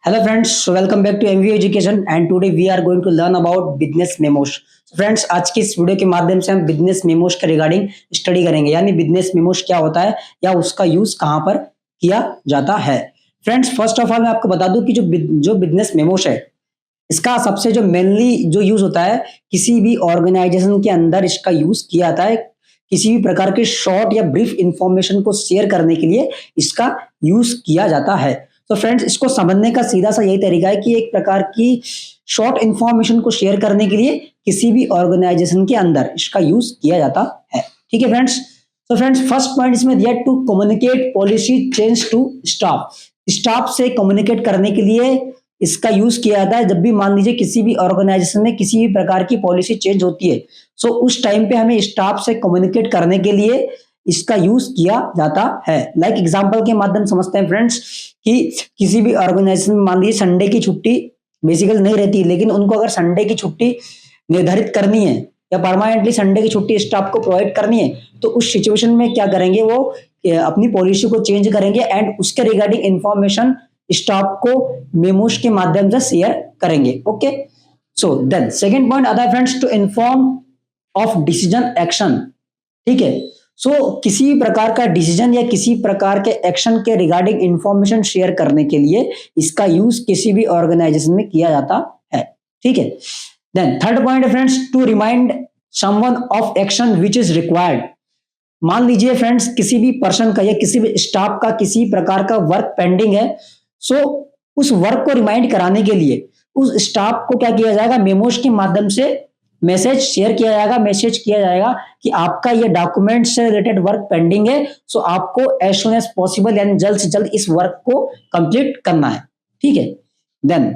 Hello friends, so welcome back to MVO Education and today we are going to learn about business memos. Friends आज की इस video के माध्यम से हम बिजनेस मेमोस के रिगार्डिंग स्टडी करेंगे, यानी बिजनेस मेमोस क्या होता है या उसका यूज कहां पर किया जाता है। फ्रेंड्स फर्स्ट ऑफ ऑल मैं आपको बता दूं कि जो बिजनेस मेमोस है इसका सबसे जो मेनली जो यूज होता है किसी भी ऑर्गेनाइजेशन के अंदर इसका यूज किया जाता है। किसी भी प्रकार के शॉर्ट या ब्रीफ इंफॉर्मेशन को शेयर करने के लिए इसका यूज किया जाता है। तो फ्रेंड्स इसको समझने का सीधा सा यही तरीका है कि एक प्रकार की शॉर्ट इंफॉर्मेशन को शेयर करने के लिए किसी भी ऑर्गेनाइजेशन के अंदर इसका यूज किया जाता है। ठीक है फ्रेंड्स। तो फ्रेंड्स फर्स्ट पॉइंट इसमें दिया to communicate policy change to staff. Staff से कम्युनिकेट करने के लिए इसका यूज किया जाता है। जब भी मान लीजिए किसी भी ऑर्गेनाइजेशन में किसी भी प्रकार की पॉलिसी चेंज होती है सो उस टाइम पे हमें स्टाफ से कम्युनिकेट करने के लिए इसका यूज किया जाता है। लाइक एग्जांपल के माध्यम समझते हैं फ्रेंड्स कि किसी भी ऑर्गेनाइजेशन में मान लीजिए संडे की छुट्टी बेसिकली नहीं रहती, लेकिन उनको अगर संडे की छुट्टी निर्धारित करनी है या परमानेंटली संडे की छुट्टी स्टाफ को प्रोवाइड करनी है तो उस सिचुएशन में क्या करेंगे, वो अपनी पॉलिसी को चेंज करेंगे एंड उसके रिगार्डिंग इंफॉर्मेशन स्टाफ को मेमोस के माध्यम से शेयर करेंगे। Okay, so then second point आता है friends to inform of decision action. ठीक है, सो किसी प्रकार का डिसीजन या किसी प्रकार के एक्शन के रिगार्डिंग इंफॉर्मेशन शेयर करने के लिए इसका यूज किसी भी ऑर्गेनाइजेशन में किया जाता है। ठीक है, देन थर्ड पॉइंट है friends to remind someone of action which is required. मान लीजिए फ्रेंड्स किसी भी पर्सन का या किसी भी स्टाफ का किसी प्रकार का वर्क पेंडिंग है, सो उस वर्क को रिमाइंड कराने के लिए उस स्टाफ को क्या किया जाएगा, मेमोस के माध्यम से मैसेज शेयर किया जाएगा, मैसेज किया जाएगा कि आपका ये डॉक्यूमेंट से रिलेटेड वर्क पेंडिंग है, सो आपको एज सुन एज पॉसिबल यानी जल्द से जल्द इस वर्क को कंप्लीट करना है। ठीक है, देन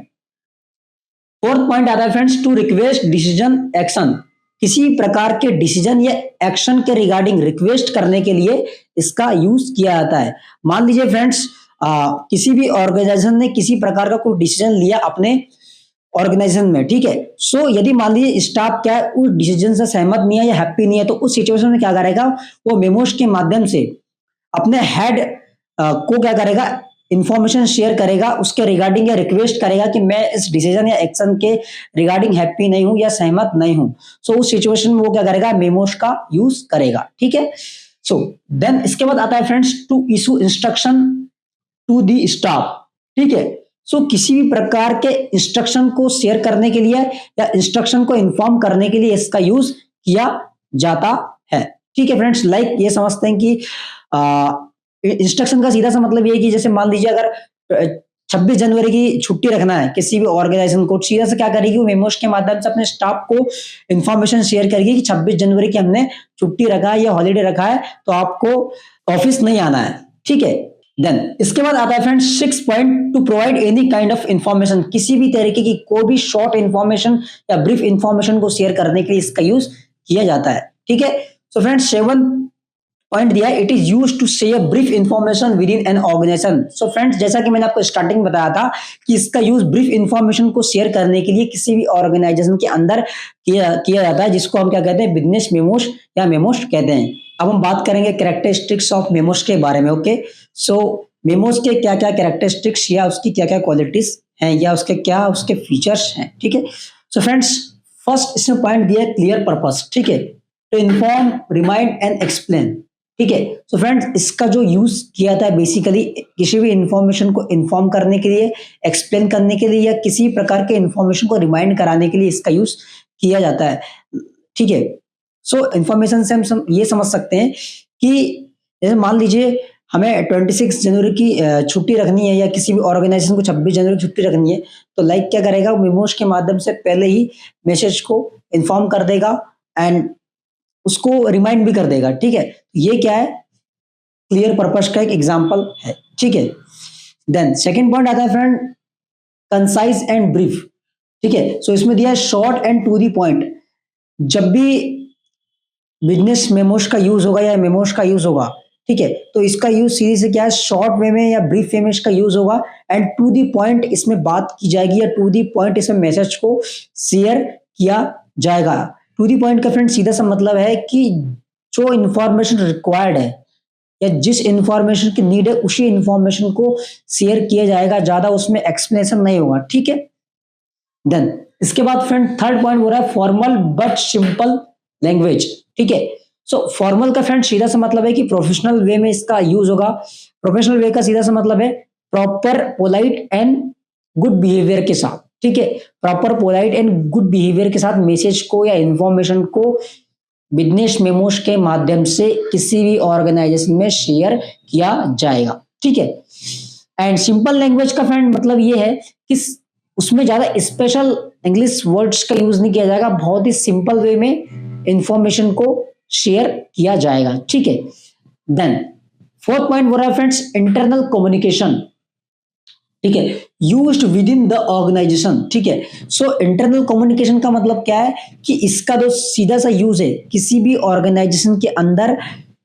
फोर्थ पॉइंट आता है friends to request decision action. किसी प्रकार के डिसीजन या एक्शन के रिगार्डिंग रिक्वेस्ट करने के लिए इसका यूज किया जाता है। मान लीजिए फ्रेंड्स किसी भी ऑर्गेनाइजेशन ने किसी प्रकार का कोई डिसीजन लिया अपने ऑर्गेनाइजेशन में, ठीक है, सो यदि मान लीजिए स्टाफ क्या उस डिसीजन से सहमत नहीं है या हैप्पी नहीं है तो उस सिचुएशन में क्या करेगा, वो मेमोस के माध्यम से अपने हेड को क्या करेगा, इंफॉर्मेशन शेयर करेगा उसके रिगार्डिंग या रिक्वेस्ट करेगा कि मैं इस डिसीजन या एक्शन के रिगार्डिंग हैप्पी नहीं हूं या सहमत नहीं हूं। सो उस सिचुएशन में वो क्या करेगा, मेमोस का यूज करेगा। ठीक है, सो देन इसके बाद आता है friends to issue instruction to the staff. ठीक है, सो किसी भी प्रकार के इंस्ट्रक्शन को शेयर करने के लिए या इंस्ट्रक्शन को इन्फॉर्म करने के लिए इसका यूज किया जाता है। ठीक है फ्रेंड्स, लाइक ये समझते हैं कि इंस्ट्रक्शन का सीधा सा मतलब ये है कि जैसे मान लीजिए अगर 26 जनवरी की छुट्टी रखना है किसी भी ऑर्गेनाइजेशन को, सीधा से क्या करेगी, वो मेमोस के माध्यम से अपने स्टाफ को इंफॉर्मेशन शेयर करेगी कि 26 जनवरी की हमने छुट्टी रखा है या हॉलीडे रखा है तो आपको ऑफिस नहीं आना है। ठीक है, देन इसके बाद आता है friends 6 point two provide any kind of information. किसी भी तरीके की कोई भी शॉर्ट इंफॉर्मेशन या ब्रीफ इंफॉर्मेशन को शेयर करने के लिए इसका यूज किया जाता है। ठीक है, सो फ्रेंड्स 7 पॉइंट दिया it is use to share brief information within an organization. So friends जैसा कि मैंने आपको स्टार्टिंग में बताया था कि इसका यूज ब्रीफ इंफॉर्मेशन को शेयर करने के लिए किसी भी ऑर्गेनाइजेशन के अंदर किया जाता है, जिसको हम क्या कहते हैं, बिजनेस मेमोस या मेमोस कहते हैं। अब हम बात करेंगे कैरेक्टरिस्टिक्स ऑफ मेमोस के बारे में। ओके, सो मेमोस के क्या क्या कैरेक्टरिस्टिक्स या उसकी क्या क्या क्वालिटीज हैं या उसके फीचर्स हैं। ठीक है, सो फ्रेंड्स फर्स्ट इसमें पॉइंट दिया है क्लियर पर्पस। ठीक है, to inform, remind and explain. ठीक है, सो फ्रेंड्स इसका जो यूज किया था बेसिकली किसी भी इंफॉर्मेशन को इन्फॉर्म करने के लिए, एक्सप्लेन करने के लिए या किसी प्रकार के इंफॉर्मेशन को रिमाइंड कराने के लिए इसका यूज किया जाता है। ठीक है, सो इंफॉर्मेशन से हम ये समझ सकते हैं कि जैसे मान लीजिए हमें 26 जनवरी की छुट्टी रखनी है या किसी भी ऑर्गेनाइजेशन को 26 जनवरी की छुट्टी रखनी है तो लाइक क्या करेगा, मेमोस के माध्यम से पहले ही मैसेज को इन्फॉर्म कर देगा एंड उसको रिमाइंड भी कर देगा। ठीक है, ये क्या है, क्लियर पर्पस का एक एग्जांपल है। ठीक है, देन सेकंड पॉइंट आता है फ्रेंड कंसाइज एंड ब्रीफ। ठीक है, सो इसमें दिया है short and to the point. जब भी बिजनेस मेमोस का यूज होगा या मेमोस का यूज होगा, ठीक है, तो इसका यूज सीधे से क्या है, शॉर्ट वे में या ब्रीफ वे में इसका यूज होगा एंड टू दी पॉइंट इसमें बात की जाएगी या टू दी पॉइंट इसमें मैसेज को शेयर किया जाएगा। टू दी पॉइंट का फ्रेंड सीधा सा मतलब है कि जो इंफॉर्मेशन रिक्वायर्ड है या जिस इंफॉर्मेशन की नीड है उसी इंफॉर्मेशन को शेयर किया जाएगा, ज्यादा उसमें एक्सप्लेनेशन नहीं होगा, ठीक है। देन इसके बाद फ्रेंड थर्ड पॉइंट हो रहा है फॉर्मल बट सिंपल लैंग्वेज, ठीक है। सो फॉर्मल का फ्रेंड सीधा सा मतलब है कि प्रोफेशनल वे में इसका यूज होगा। प्रोफेशनल वे का सीधा सा मतलब है proper polite and good behaviour के साथ, ठीक है। Proper polite and good behaviour के साथ मैसेज को या इंफॉर्मेशन को बिजनेस मेमोस के माध्यम से किसी भी ऑर्गेनाइजेशन में शेयर किया जाएगा, ठीक है। एंड सिंपल लैंग्वेज का फ्रेंड मतलब ये है कि उसमें ज्यादा स्पेशल इंग्लिश वर्ड्स का यूज नहीं किया जाएगा, बहुत ही सिंपल वे में इंफॉर्मेशन को शेयर किया जाएगा, ठीक है। देन फोर्थ पॉइंट हो रहा है फ्रेंड्स इंटरनल कम्युनिकेशन, ठीक है, used within the organization, ठीक है। सो इंटरनल कम्युनिकेशन का मतलब क्या है कि इसका जो सीधा सा यूज है किसी भी ऑर्गेनाइजेशन के अंदर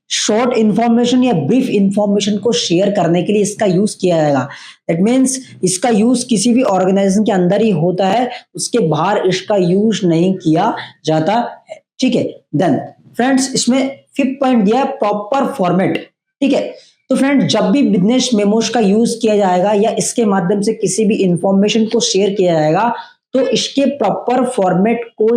शॉर्ट इंफॉर्मेशन या ब्रीफ इंफॉर्मेशन को शेयर करने के लिए इसका यूज किया जाएगा। दैट मीन्स इसका यूज किसी भी ऑर्गेनाइजेशन के अंदर ही होता है, उसके बाहर इसका यूज नहीं किया जाता है, ठीक है। देन फ्रेंड्स इसमें फिफ्थ पॉइंट दिया है प्रॉपर फॉर्मेट, ठीक है। तो फ्रेंड जब भी बिजनेस मेमोस का यूज किया जाएगा या इसके माध्यम से किसी भी इंफॉर्मेशन को शेयर किया जाएगा तो इसके प्रॉपर फॉर्मेट को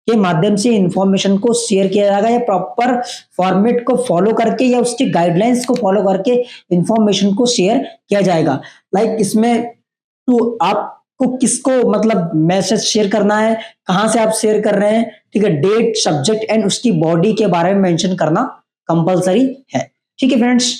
के माध्यम से इंफॉर्मेशन को शेयर किया जाएगा या प्रॉपर फॉर्मेट को फॉलो करके या उसकी गाइडलाइंस को फॉलो करके इंफॉर्मेशन को शेयर किया जाएगा। लाइक इसमें तो आपको किसको मतलब मैसेज शेयर करना है, कहां से आप शेयर कर रहे हैं, ठीक है, डेट, सब्जेक्ट एंड उसकी बॉडी के बारे में मेंशन करना कंपलसरी है, ठीक है फ्रेंड्स।